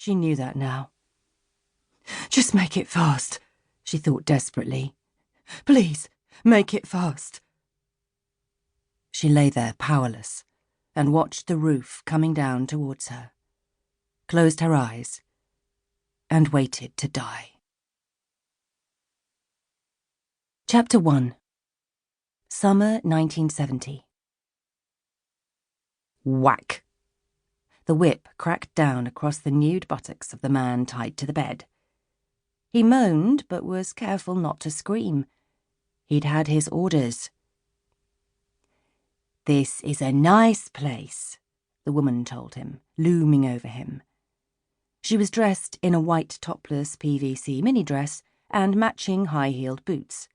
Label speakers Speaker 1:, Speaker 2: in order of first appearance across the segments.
Speaker 1: She knew that now. Just make it fast, she thought desperately. Please, make it fast. She lay there powerless and watched the roof coming down towards her, closed her eyes, and waited to die. Chapter 1. Summer 1970. Whack! The whip cracked down across the nude buttocks of the man tied to the bed. He moaned, but was careful not to scream. He'd had his orders. "This is a nice place," the woman told him, looming over him. She was dressed in a white topless PVC mini-dress and matching high-heeled boots.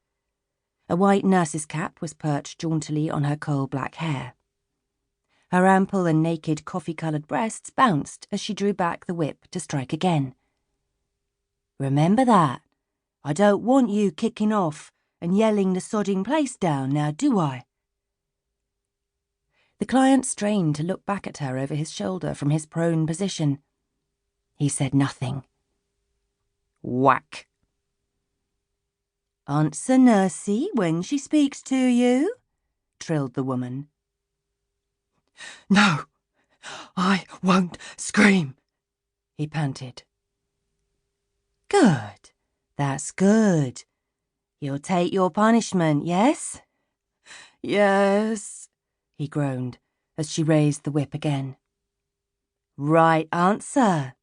Speaker 1: A white nurse's cap was perched jauntily on her coal-black hair. Her ample and naked coffee-coloured breasts bounced as she drew back the whip to strike again. "Remember that. I don't want you kicking off and yelling the sodding place down now, do I?" The client strained to look back at her over his shoulder from his prone position. He said nothing. Whack! "Answer Nursey when she speaks to you," trilled the woman. "No, I won't scream," he panted. "Good, that's good. You'll take your punishment, yes?" "Yes," he groaned as she raised the whip again. "Right answer."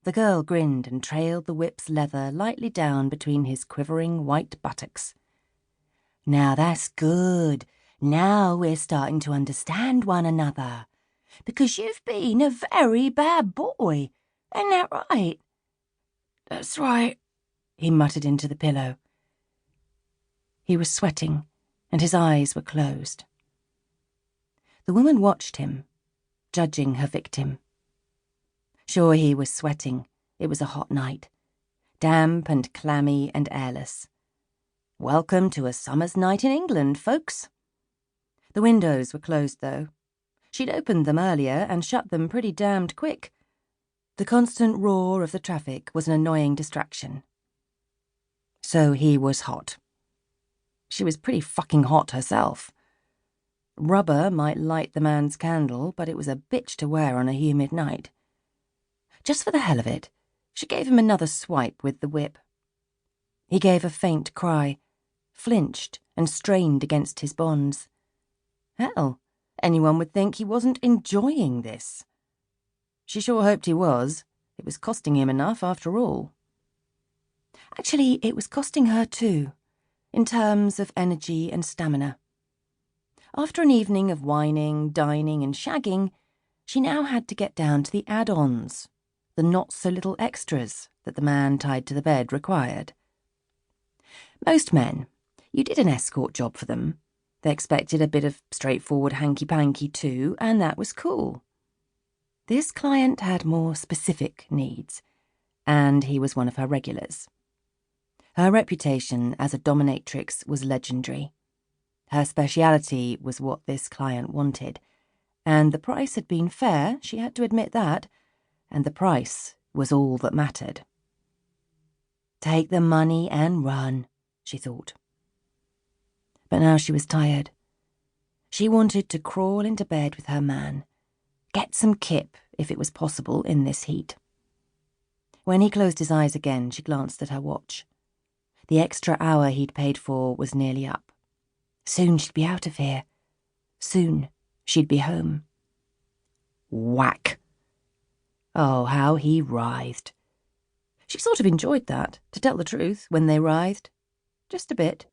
Speaker 1: The girl grinned and trailed the whip's leather lightly down between his quivering white buttocks. "Now that's good. Now we're starting to understand one another. Because you've been a very bad boy. Ain't that right?" "That's right," he muttered into the pillow. He was sweating, and his eyes were closed. The woman watched him, judging her victim. Sure, he was sweating. It was a hot night. Damp and clammy and airless. Welcome to a summer's night in England, folks. The windows were closed, though. She'd opened them earlier and shut them pretty damned quick. The constant roar of the traffic was an annoying distraction. So he was hot. She was pretty fucking hot herself. Rubber might light the man's candle, but it was a bitch to wear on a humid night. Just for the hell of it, she gave him another swipe with the whip. He gave a faint cry, flinched and strained against his bonds. Hell, anyone would think he wasn't enjoying this. She sure hoped he was. It was costing him enough, after all. Actually, it was costing her too, in terms of energy and stamina. After an evening of whining, dining, and shagging, she now had to get down to the add-ons, the not-so-little extras that the man tied to the bed required. Most men, you did an escort job for them. They expected a bit of straightforward hanky-panky too, and that was cool. This client had more specific needs, and he was one of her regulars. Her reputation as a dominatrix was legendary. Her speciality was what this client wanted, and the price had been fair, she had to admit that, and the price was all that mattered. Take the money and run, she thought. But now she was tired. She wanted to crawl into bed with her man, get some kip if it was possible in this heat. When he closed his eyes again, she glanced at her watch. The extra hour he'd paid for was nearly up. Soon she'd be out of here. Soon she'd be home. Whack! Oh, how he writhed. She sort of enjoyed that, to tell the truth, when they writhed. Just a bit.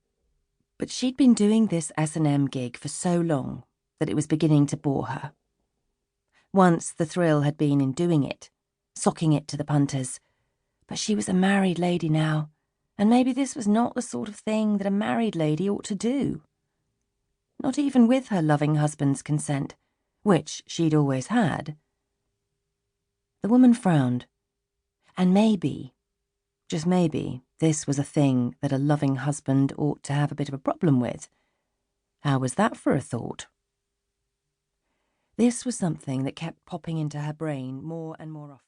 Speaker 1: But she'd been doing this S&M gig for so long that it was beginning to bore her. Once the thrill had been in doing it, socking it to the punters. But she was a married lady now, and maybe this was not the sort of thing that a married lady ought to do. Not even with her loving husband's consent, which she'd always had. The woman frowned. And maybe, just maybe, this was a thing that a loving husband ought to have a bit of a problem with. How was that for a thought? This was something that kept popping into her brain more and more often.